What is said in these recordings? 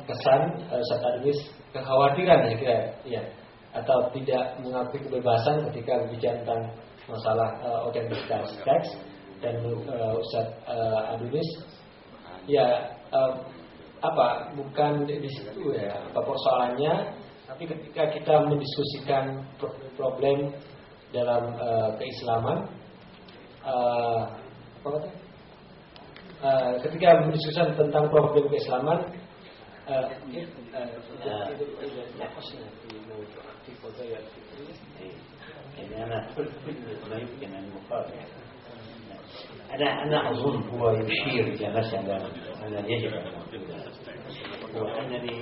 kesan Ustaz Adrianus kekhawatiran ya kira ya, atau tidak mengakui kebebasan ketika berbicara tentang masalah otentitas teks, dan Ustaz Adrianus ya bukan di situ ya apa persoalannya, tapi ketika kita mendiskusikan problem dalam keislaman, ketika mendiskusikan tentang problem keislaman, أنا أظن هو يشير إلى مسألة أنا يجب أن أقولها، وأنني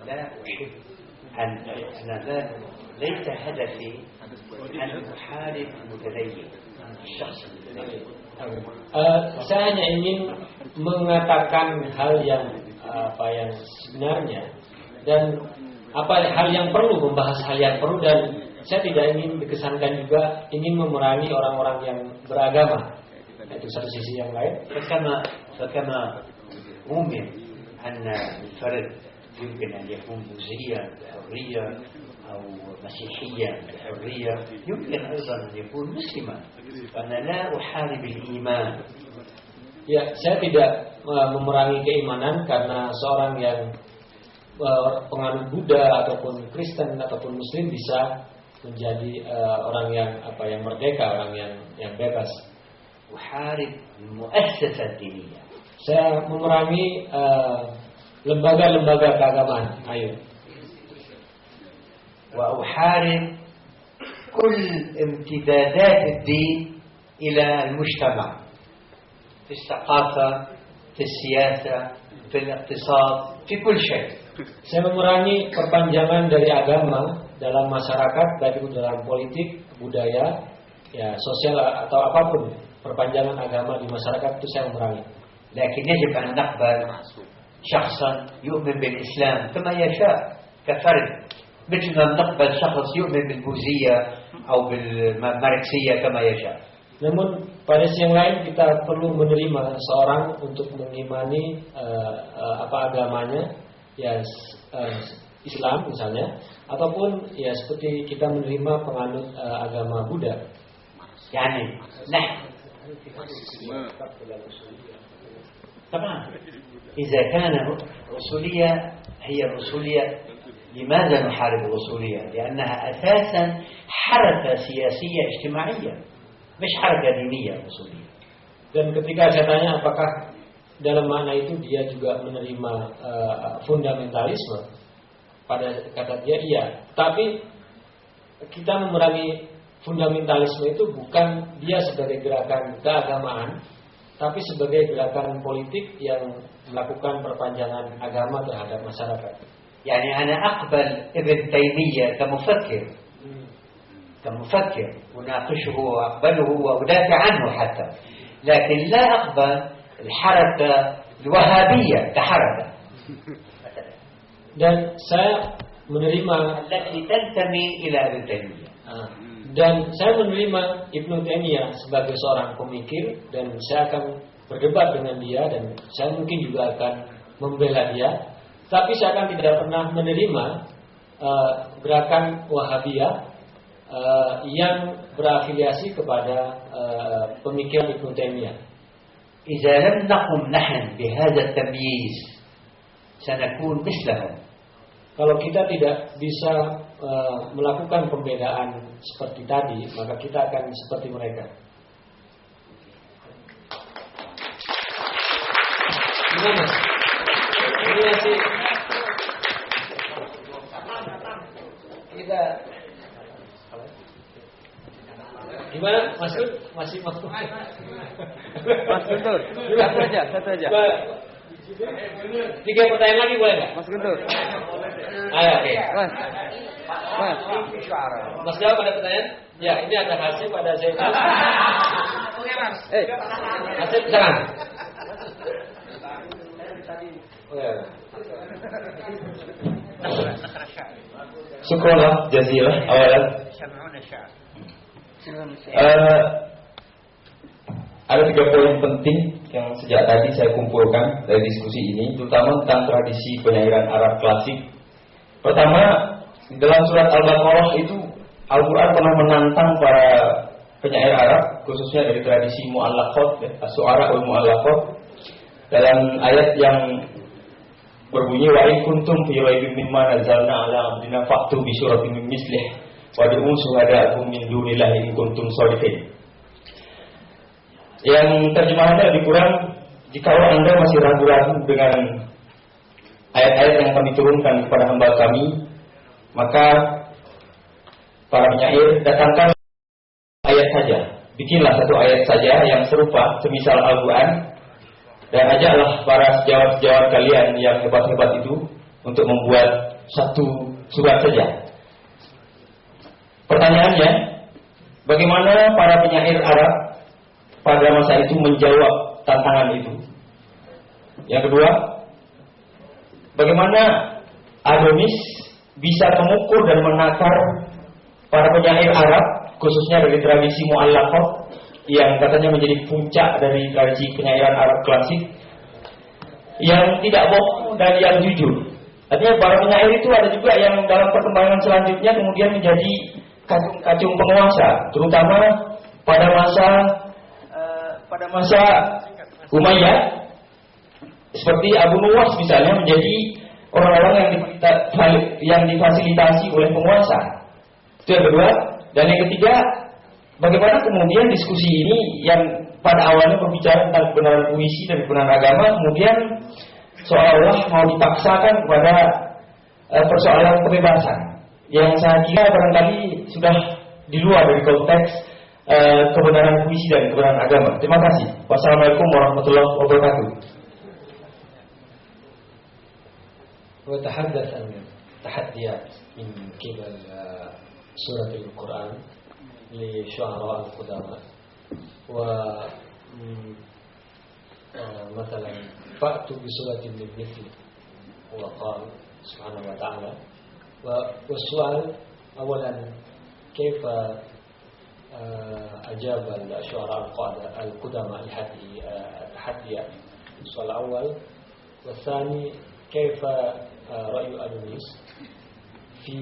لا أحب أنا ليس هدفي أن أحارب المتدين الشخص المتدين. Saya hanya ingin mengatakan hal yang sebenarnya, dan hal yang perlu, membahas hal yang perlu, dan saya tidak ingin dikesankan juga ingin memerangi orang-orang yang beragama. Itu satu sisi yang lain. فكما أؤمن أن الفرد يمكن أن يكون بوذيا بحرية أو مسيحيا بحرية، يمكن أيضا أن يكون مسلما، فأنا لا أحارب الإيمان. Ya, saya tidak memerangi keimanan karena seorang yang penganut Buddha ataupun Kristen ataupun Muslim bisa menjadi orang yang merdeka, orang yang bebas. أحارب المؤسسة الدينية. Saya memerangi lembaga-lembaga keagamaan. Ayo. وأحارب كل امتدادات الدين إلى المجتمع في الثقافة، في السياسة، في الاقتصاد، في كل شيء. Saya memerangi perpanjangan dari agama dalam masyarakat, baik itu dalam politik, budaya, ya sosial atau apapun. Perpanjangan agama di masyarakat itu saya memerangi. لكن يجب أن نقبل شخصا يؤمن بالإسلام كما يشاء كفرد، مثل ما نقبل شخص يؤمن بالبوذية أو بالماركسية كما يشاء. Namun pada sisi yang lain kita perlu menerima seorang untuk mengimani agamanya, ya Islam misalnya, ataupun ya seperti kita menerima penganut agama Buddha. يعني نحن طبعا إذا كان الرسولية هي الرسولية، لماذا نحارب الرسولية؟ لأنها أساسا حركة سياسية اجتماعية، مش حركة دينية الرسولية. Dan ketika saya tanya apakah dalam makna itu dia juga menerima fundamentalisme, pada kata dia iya. Tapi kita memerangi fundamentalisme itu bukan dia sebagai gerakan keagamaan, tapi sebagai gerakan politik yang melakukan perpanjangan agama terhadap masyarakat. يعني أنا أقبل ابن تيمية كمفكر أناقشه وأقبله وأدافع عنه حتى، لكن لا أقبل الحركة الوهابية كحركة. Dan saya menerima التي تنتمي إلى ابن تيمية. Dan saya menerima Ibnu Taimiyah sebagai seorang pemikir, dan saya akan berdebat dengan dia, dan saya mungkin juga akan membela dia. Tapi saya akan tidak pernah menerima gerakan Wahabiyah yang berafiliasi kepada pemikiran Ibnu Taimiyah. إذا لم نقم نحن بهذا التمييز سنكون مثلهم. Kalau kita tidak bisa melakukan pembedaan seperti tadi, maka kita akan seperti mereka. Gimana? Ini masih kita gimana? Masih Mas Guntur. Satu aja. 3 pertanyaan lagi boleh nggak? Mas Guntur. Ayo, oke. Mas Jawab pada pertanyaan? Ya, ini ada hasil pada saya. Hasil jangan. Syukurlah jazilah awalan. Ada 3 poin penting yang sejak tadi saya kumpulkan dari diskusi ini, terutama tentang tradisi penyairan Arab klasik. Pertama, dalam surat Al-Baqarah itu Al-Quran pernah menantang para penyair Arab, khususnya dari tradisi mu'allaqat, as-su'ara wal mu'allaqat, dalam ayat yang berbunyi wa in kuntum fi raibin mimma nazzalna ala abdina fa'tu bi suratin min mislih wad'u syuhada'akum min dunillahi in kuntum shadiqin. Yang terjemahannya lebih kurang, jikalau Anda masih ragu-ragu dengan ayat-ayat yang kami turunkan kepada hamba kami, maka para penyair datangkan ayat saja, bikinlah satu ayat saja yang serupa semisal Al-Quran, dan ajaklah para sejawat-sejawat kalian yang hebat-hebat itu untuk membuat satu surat saja. Pertanyaannya, bagaimana para penyair Arab pada masa itu menjawab tantangan itu? Yang kedua, bagaimana Adonis bisa mengukur dan menakar para penyair Arab, khususnya dari tradisi mu'allaqah yang katanya menjadi puncak dari tradisi penyairan Arab klasik, yang tidak bohong dan yang jujur. Artinya para penyair itu ada juga yang dalam perkembangan selanjutnya kemudian menjadi kacung penguasa, terutama pada masa Umayyah, seperti Abu Nuwas misalnya, menjadi orang-orang yang difasilitasi oleh penguasa. Itu yang kedua. Dan yang ketiga, bagaimana kemudian diskusi ini yang pada awalnya berbicara tentang kebenaran puisi dan kebenaran agama, kemudian seolah-olah mau dipaksakan kepada persoalan kebebasan, yang saya kira barangkali sudah di luar dari konteks kebenaran puisi dan kebenaran agama. Terima kasih. Wassalamualaikum warahmatullahi wabarakatuh. وتحدث عن تحديات من قبل سورة القرآن لشعراء القدماء مثلا فأتوا بسورة من مثله وقال سبحانه وتعالى. والسؤال أولا كيف أجاب الشعراء القدماء لهذه التحديات؟ السؤال الأول. والثاني كيف رأي أدونيس في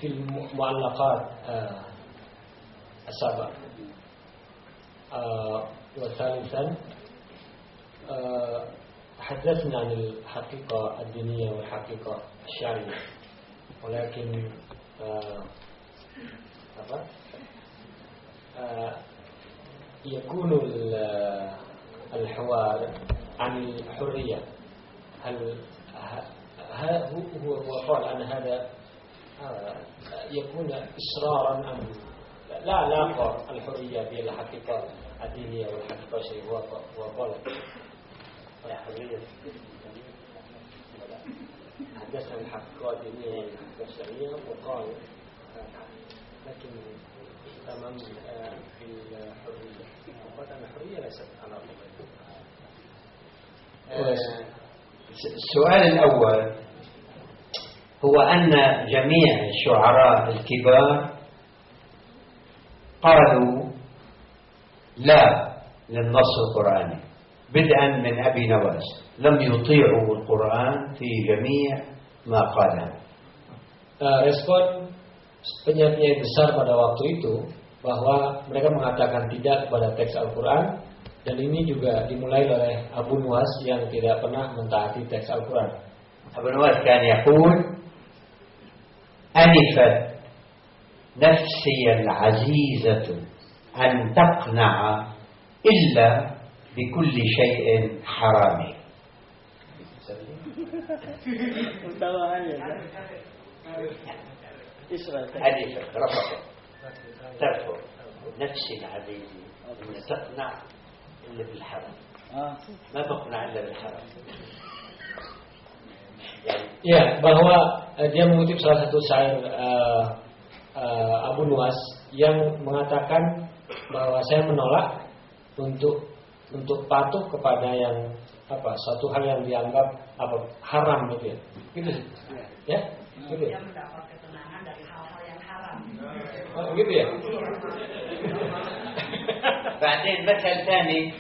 المعلقات السبع. وثالثا تحدثنا عن الحقيقة الدينية والحقيقة الشرعية، ولكن يكون الحوار عن الحرية. هل هو قال أن هذا يكون إصرارا أم لا علاقة الحرية بالحقيقة الدينية والحقيقة الشرعية؟ هو قال الحرية حدثنا الحقيقة الدينية والحقيقة الشرعية، وقال لكن تمام في الحرية، وقال أن الحرية ليست علاقة. السؤال الأول هو أن جميع الشعراء الكبار قالوا لا للنص القرآني، بدءا من أبي نواس، لم يطيعوا القرآن في جميع ما قاله. Respon penyair besar pada waktu itu bahwa mereka mengatakan tidak kepada teks Al-Quran, dan ini juga dimulai oleh Abu Nuwas yang tidak pernah mentaati teks Al-Quran. Abu Nuwas كان يقول أنفت نفسي العزيزة أن تقنع إلا بكل شيء حرام. أنفت رفضت ترفض نفسي العزيزة أن تقنع إلا بالحرام، ما بقنع إلا بالحرام. Ya, bahwa dia mengutip salah satu syair Abu Nuwas yang mengatakan bahwa saya menolak untuk patuh kepada yang suatu hal yang dianggap haram gitu ya. Gitu. Ya? Gitu. Dia mendapat ketenangan dari hal-hal yang haram. Oh, gitu ya? بعدين مثل ثاني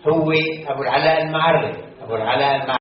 هو أبو العلاء المعري.